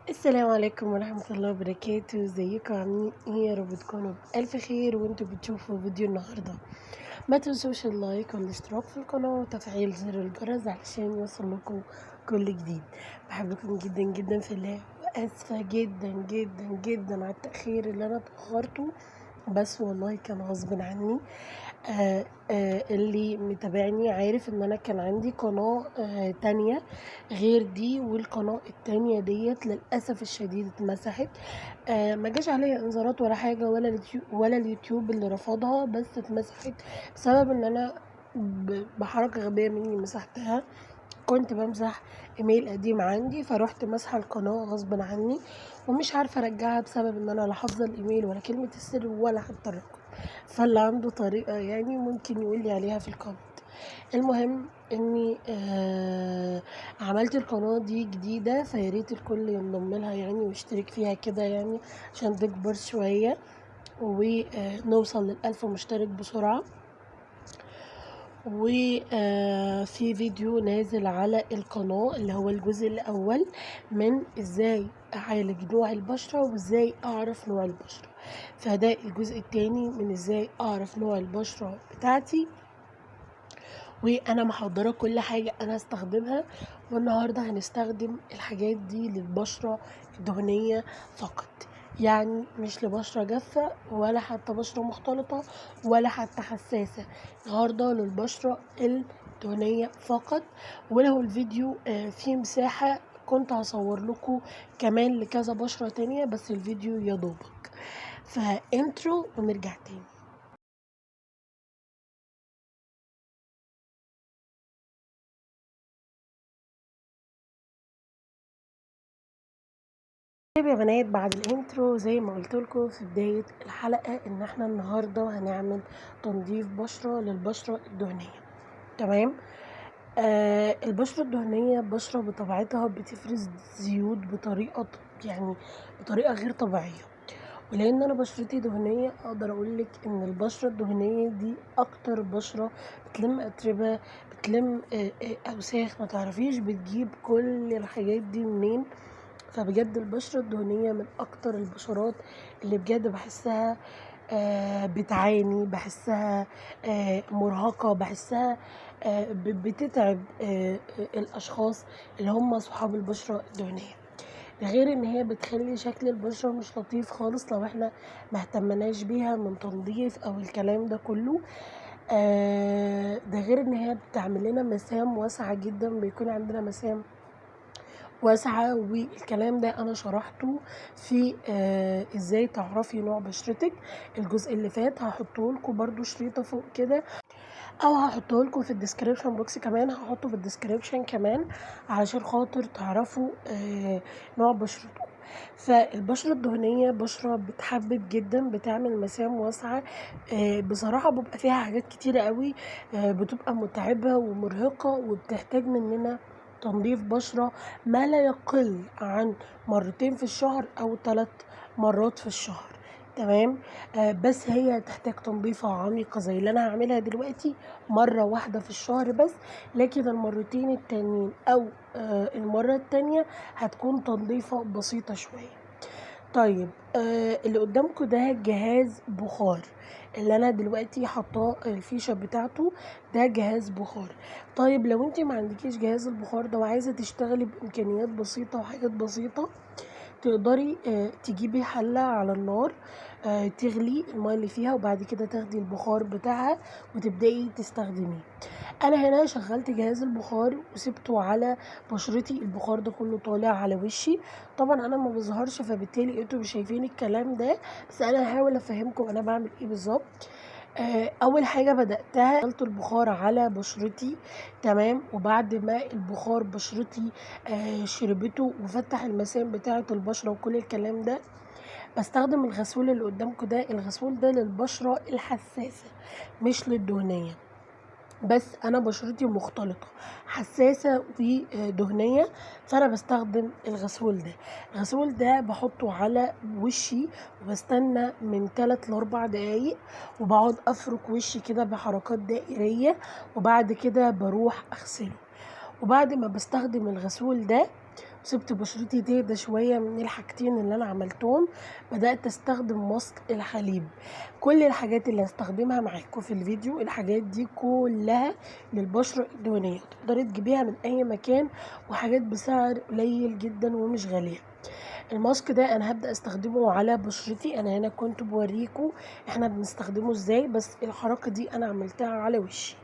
السلام عليكم ورحمة الله وبركاته. ازيكم عاملين ايه؟ يا رب تكونوا بألف خير وانتوا بتشوفوا فيديو النهاردة. ما تنسوش اللايك والاشتراك في القناة وتفعيل زر الجرس علشان يوصل لكم كل جديد. بحبكم جدا جدا في الله، واسفة جدا جدا جدا على التأخير اللي انا اتأخرته، بس والله كان غصب عني. اللي متابعني عارف ان انا كان عندي قناة تانية غير دي، والقناة التانية ديت للأسف الشديد اتمسحت. ما جاش عليها انذارات ولا حاجة، ولا اليوتيوب اللي رفضها، بس اتمسحت بسبب ان انا بحركة غبية مني مسحتها. كنت بمسح ايميل قديم عندي، فروحت مسحة القناة غصب عني، ومش عارفة ارجعها بسبب ان انا لا حافظة الايميل ولا كلمة السر ولا حتى الرقم. فاللي عنده طريقة يعني ممكن يقول لي عليها في الكومنت. المهم اني عملت القناة دي جديدة، فياريت الكل ينضم لها يعني ويشترك فيها كده يعني عشان تكبر شوية ونوصل لل1000 مشترك بسرعة. وفي فيديو نازل على القناة اللي هو الجزء الأول من ازاي اعالج نوع البشرة وازاي اعرف نوع البشرة، فده الجزء التاني من ازاي اعرف نوع البشرة بتاعتي. وانا محضرة كل حاجة انا استخدمها، والنهاردة هنستخدم الحاجات دي للبشرة الدهنية فقط، يعني مش لبشرة جافة ولا حتى بشرة مختلطة ولا حتى حساسة. النهاردة للبشرة الدهنية فقط. ولو الفيديو فيه مساحة كنت هصور لكم كمان لكذا بشرة تانية، بس الفيديو يدوبك. فانترو ونرجع تاني. طيب يا بنات، بعد الانترو زي ما قلت لكم في بداية الحلقة ان احنا النهاردة هنعمل تنظيف بشرة للبشرة الدهنية. تمام. البشرة الدهنية بشرة بطبيعتها بتفرز زيوت يعني بطريقة غير طبيعية، ولان انا بشرتي دهنية اقدر اقولك ان البشرة الدهنية دي اكتر بشرة بتلم اتربة، بتلم اوساخ، ما تعرفيش بتجيب كل الحاجات دي منين. فبجد البشرة الدهنية من أكتر البشرات اللي بجد بحسها بتعاني، بحسها مرهقة، بحسها بتتعب الأشخاص اللي هم صحاب البشرة الدهنية. ده غير ان هي بتخلي شكل البشرة مش لطيف خالص لو احنا مهتمناش بيها من تنظيف او الكلام ده كله. ده غير ان هي بتعمل لنا مسام واسعة جدا، بيكون عندنا مسام واسعة، والكلام ده انا شرحته في ازاي تعرفي نوع بشرتك. الجزء اللي فات هحطه لكم برضو شريطة فوق كده، او هحطه لكم في الديسكريبشن بوكس كمان، هحطه في الديسكريبشن كمان علشان خاطر تعرفوا نوع بشرتكم. فالبشرة الدهنية بشرة بتحبب جدا، بتعمل مسام واسعة. بصراحة بيبقى فيها حاجات كتيرة قوي، بتبقى متعبة ومرهقة وبتحتاج مننا تنظيف بشرة ما لا يقل عن مرتين في الشهر او 3 مرات في الشهر. تمام. بس هي تحتاج تنظيفة عميقة زي اللي انا هعملها دلوقتي مرة واحدة في الشهر بس، لكن المرتين التانيين او المرة التانية هتكون تنظيفة بسيطة شوية. طيب، اللي قدامكم ده جهاز بخار اللي انا دلوقتي حاطاه الفيشه بتاعته، ده جهاز بخار. طيب لو انت ما عندكيش جهاز البخار ده وعايزه تشتغلي بامكانيات بسيطه وحاجات بسيطه، تقدري تجيبي حله على النار، تغلي الماء اللي فيها، وبعد كده تاخدي البخار بتاعها وتبداي تستخدميه. انا هنا شغلت جهاز البخار وسبته على بشرتي، البخار ده كله طالع على وشي. طبعا انا ما بظهرش، فبالتالي انتوا مش شايفين الكلام ده، بس انا هحاول افهمكم انا بعمل ايه بالظبط. اول حاجه بداتها حطيت البخار على بشرتي. تمام. وبعد ما البخار بشرتي شربته وفتح المسام بتاعه البشره وكل الكلام ده، بستخدم الغسول اللي قدامكم ده. الغسول ده للبشره الحساسه مش للدهنيه، بس انا بشرتي مختلطه حساسه ودهنيه، فانا بستخدم الغسول ده. الغسول ده بحطه على وشي وبستنى من 3 ل 4 دقايق، وبقعد افرك وشي كده بحركات دائريه، وبعد كده بروح اغسله. وبعد ما بستخدم الغسول ده سبت بشرتي تهدى شويه من الحاجتين اللي انا عملتهم، بدات استخدم ماسك الحليب. كل الحاجات اللي هستخدمها معاكم في الفيديو، الحاجات دي كلها للبشره الدهنيه، تقدري تجيبيها من اي مكان، وحاجات بسعر قليل جدا ومش غاليه. الماسك ده انا هبدا استخدمه على بشرتي. انا هنا كنت بوريكم احنا بنستخدمه ازاي، بس الحركه دي انا عملتها على وشي.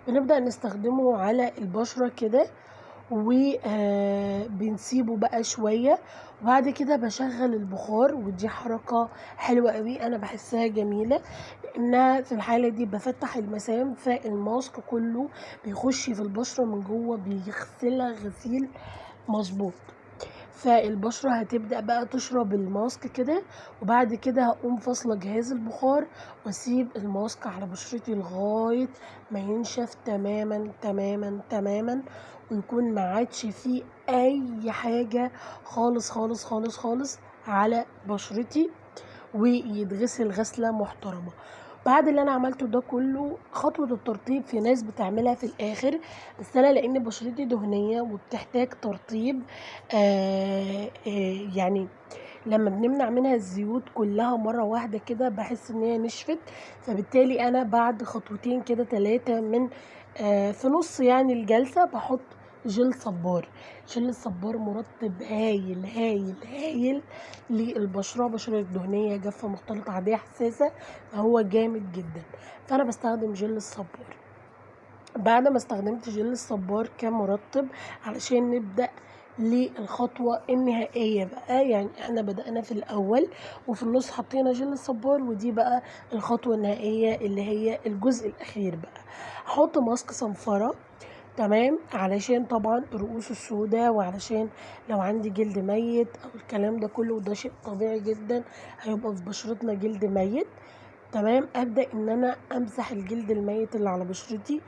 بنبدا نستخدمه على البشره كده، وبنسيبه بقى شويه، وبعد كده بشغل البخار. ودي حركه حلوه قوي، انا بحسها جميله، لانها في الحاله دي بفتح المسام، فالماسك كله بيخش في البشره من جوه، بيغسلها غسيل مظبوط. فالبشرة هتبدأ بقى تشرب الماسك كده، وبعد كده هقوم فاصلة جهاز البخار، واسيب الماسك على بشرتي لغاية ما ينشف تماما تماما تماما، ويكون ما عادش فيه اي حاجة خالص خالص خالص خالص على بشرتي، ويتغسل غسلة محترمة. بعد اللي انا عملته ده كله، خطوة الترطيب في ناس بتعملها في الاخر، بس انا لان بشرتي دهنية وبتحتاج ترطيب، يعني لما بنمنع منها الزيوت كلها مرة واحدة كده بحس ان هي نشفت. فبالتالي انا بعد خطوتين كده 3 من في نص يعني الجلسة بحط جل صبار. جل الصبار مرطب هايل هايل هايل للبشرة، بشرة دهنية جافة مختلطة عادية حساسة، فهو جامد جدا. فانا بستخدم جل الصبار. بعد ما استخدمت جل الصبار كمرطب، علشان نبدأ للخطوة النهائية بقى. يعني احنا بدأنا في الأول وفي النص حطينا جل الصبار، ودي بقى الخطوة النهائية اللي هي الجزء الأخير بقى. هحط ماسك صنفرة، تمام، علشان طبعا الرؤوس السوداء، وعلشان لو عندي جلد ميت او الكلام ده كله، وده شيء طبيعي جدا، هيبقى في بشرتنا جلد ميت. تمام، ابدا ان انا امسح الجلد الميت اللي على بشرتي.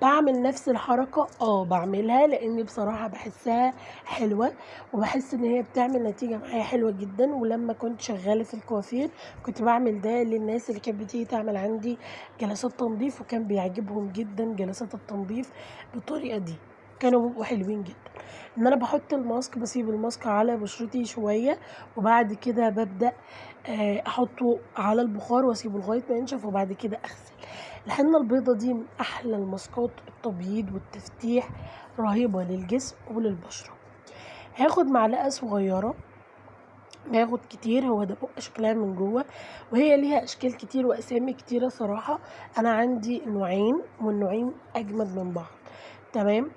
بعمل نفس الحركه، بعملها لان بصراحه بحسها حلوه، وبحس ان هي بتعمل نتيجه معايا حلوه جدا. ولما كنت شغاله في الكوافير كنت بعمل ده للناس اللي كانت بتيجي تعمل عندي جلسات تنظيف، وكان بيعجبهم جدا جلسات التنظيف بالطريقه دي، كانوا بيبقوا حلوين جدا. ان انا بحط الماسك، بسيب الماسك على بشرتي شويه، وبعد كده ببدا احطه على البخار واسيبه لغايه ما ينشف، وبعد كده اغسل. الحنه البيضه دي من احلى الماسكات التبييض والتفتيح، رهيبه للجسم وللبشره. هاخد معلقه صغيره، باخد كتير، هو ده بقى شكلها من جوه، وهي ليها اشكال كتير واسامي كتيره صراحه. انا عندي نوعين، والنوعين اجمد من بعض. تمام،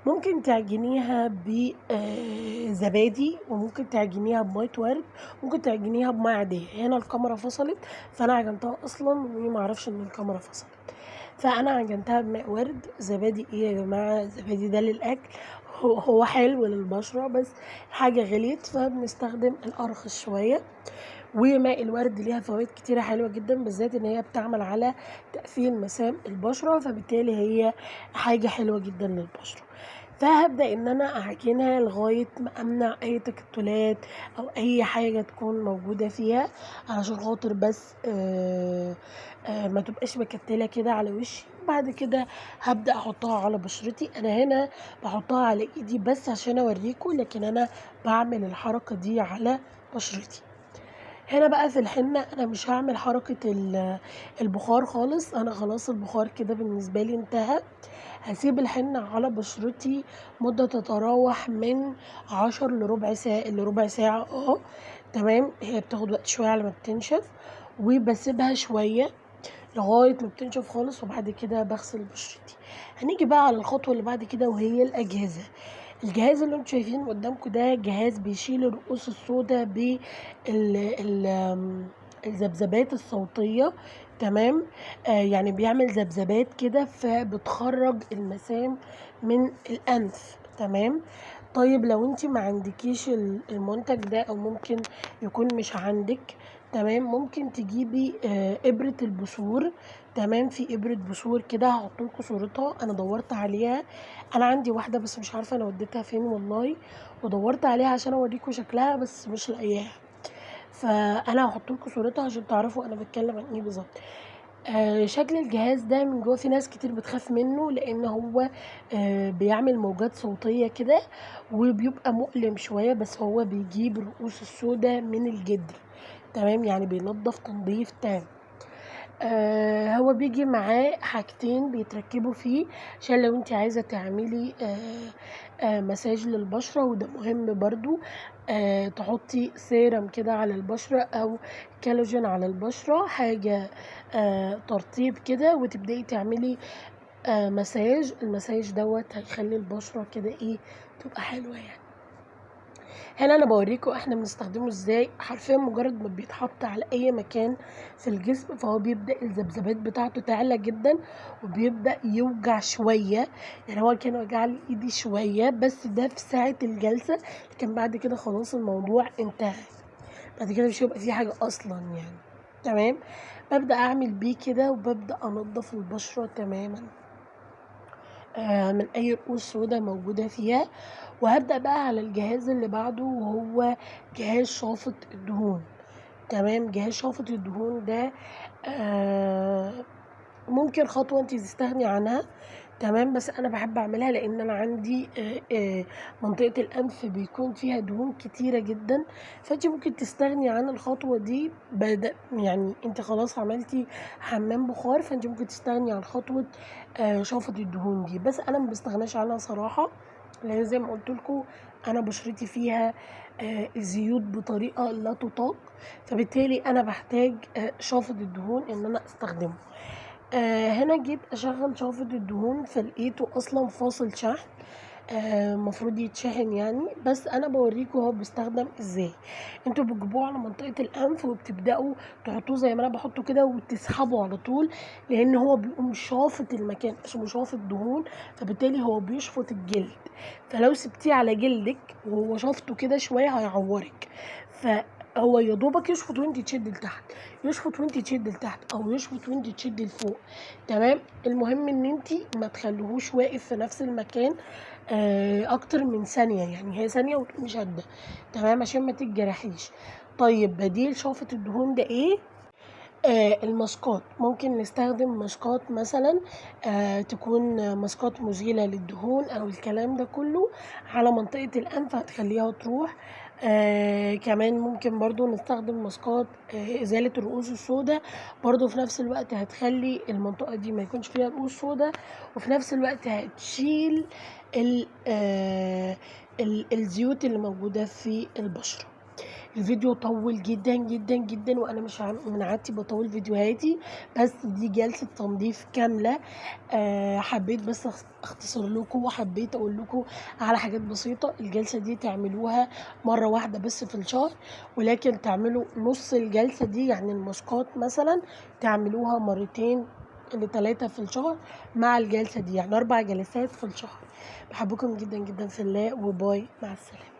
ممكن تعجنيها بزبادي، وممكن تعجنيها بمية ورد، ممكن تعجنيها بمية عادية. هنا الكاميرا فصلت، فانا عجنتها اصلا وما اعرفش ان الكاميرا فصلت. فانا عجنتها بماء ورد. زبادي ايه يا جماعه؟ زبادي ده للاكل، هو حلو للبشره، بس حاجه غليت فبنستخدم الارخص شويه. وماء الورد ليها فوائد كتيرة حلوة جدا، بالذات ان هي بتعمل على تقفيل مسام البشرة، فبالتالي هي حاجة حلوة جدا للبشرة. فهبدأ ان انا اعجنها لغاية ما امنع اي تكتلات او اي حاجة تكون موجودة فيها، علشان خاطر بس ما تبقاش مكتلة كده على وشي. بعد كده هبدأ احطها على بشرتي. انا هنا بحطها على ايدي بس عشان اوريكم، لكن انا بعمل الحركة دي على بشرتي. هنا بقى في الحنة انا مش هعمل حركة البخار خالص، انا خلاص البخار كده بالنسبة لي انتهى. هسيب الحنة على بشرتي مدة تتراوح من 10 لربع ساعة. تمام، هي بتاخد وقت شوية على ما بتنشف، وبسيبها شوية لغاية ما بتنشف خالص، وبعد كده بغسل بشرتي. هنيجي بقى على الخطوة اللي بعد كده، وهي الأجهزة. الجهاز اللي انتوا شايفينه قدامكم ده جهاز بيشيل الرؤوس السوداء الذبذبات الصوتية. تمام، يعني بيعمل ذبذبات كده فبتخرج المسام من الأنف. تمام. طيب لو انت ما عندكيش المنتج ده، او ممكن يكون مش عندك، تمام، ممكن تجيبي ابرة البثور. تمام، في ابرة بثور كده، هحط لكم صورتها، انا دورت عليها. انا عندي واحدة بس مش عارفة انا وديتها فين والله، ودورت عليها عشان اوريكم شكلها بس مش لاقياها. فانا هحط لكم صورتها عشان تعرفوا انا بتكلم عن ايه بالظبط. شكل الجهاز ده من جوه في ناس كتير بتخاف منه، لان هو بيعمل موجات صوتية كده وبيبقى مؤلم شوية، بس هو بيجيب الرؤوس السوداء من الجدر. تمام، يعني بينضف تنظيف تام. هو بيجي معاه حاجتين بيتركبوا فيه عشان لو انت عايزة تعملي مساج للبشرة، وده مهم برضو. تحطي سيرم كده على البشرة او كالوجين على البشرة، حاجة ترطيب كده، وتبدأي تعملي مساج. المساج دوت هيخلي البشرة كده ايه، تبقى حلوة يعني. هنا انا بوريكم احنا بنستخدمه ازاي. حرفيا مجرد ما بيتحط على اي مكان في الجسم فهو بيبدأ الذبذبات بتاعته تعلى جدا، وبيبدأ يوجع شوية. يعني هو كان وجع لي ايدي شوية، بس ده في ساعة الجلسة، لكن بعد كده خلاص الموضوع انتهى. بعد كده مش هيبقى فيه حاجة اصلا يعني. تمام، ببدأ اعمل بيه كده وببدأ انضف البشرة تماما من اي رؤوس سودا موجودة فيها. وهبدأ بقى على الجهاز اللي بعده، وهو جهاز شافط الدهون. تمام، جهاز شافط الدهون ده ممكن خطوة انت تستغني عنها. تمام، بس انا بحب اعملها لان انا عندي منطقة الانف بيكون فيها دهون كتيرة جدا، فانت ممكن تستغني عن الخطوة دي. يعني انت خلاص عملتي حمام بخار، فانت ممكن تستغني عن خطوة شفط الدهون دي، بس انا ما بستغناش عنها صراحة، لان زي ما قلت لكم انا بشرتي فيها زيوت بطريقة لا تطاق، فبالتالي انا بحتاج شافط الدهون ان انا استخدمه. هنا جيت اشغل شافط الدهون فلقيته اصلا فاصل شحن، مفروض يتشحن يعني، بس انا بوريكم هو بيستخدم ازاي. انتوا بتجيبوه على منطقة الانف وبتبدأوا تحطوه زي ما انا بحطه كده وتسحبوا على طول، لان هو بيقوم شافط المكان، اسمه شافط دهون، فبالتالي هو بيشفط الجلد. فلو سبتيه على جلدك وهو شافطه كده شوية هيعورك. فهو يا دوبك يشفط وانت تشد لتحت، يشفط وانت تشد لتحت، او يشفط وانت تشد لفوق. تمام، المهم ان انت ما تخليهوش واقف في نفس المكان اكتر من ثانية، يعني هي ثانية وتقومي شادة. تمام، عشان ما تتجرحيش. طيب بديل شافط الدهون ده ايه؟ الماسكات. ممكن نستخدم ماسكات مثلا تكون ماسكات مزيلة للدهون او الكلام ده كله على منطقة الانف، هتخليها تروح. كمان ممكن برضو نستخدم ماسكات ازالة الرؤوس السوداء، برضو في نفس الوقت هتخلي المنطقة دي ما يكونش فيها رؤوس سوداء، وفي نفس الوقت هتشيل الزيوت اللي موجودة في البشرة. الفيديو طول جدا جدا جدا، وانا مش من عادتي بطول فيديوهاتي، بس دي جلسة تنظيف كاملة. حبيت بس اختصر لكم، وحبيت اقول لكم على حاجات بسيطة. الجلسة دي تعملوها مرة واحدة بس في الشهر، ولكن تعملوا نص الجلسة دي، يعني الماسكات مثلا تعملوها مرتين ل3 في الشهر مع الجلسة دي، يعني 4 جلسات في الشهر. بحبكم جدا جدا في الله، وباي، مع السلامة.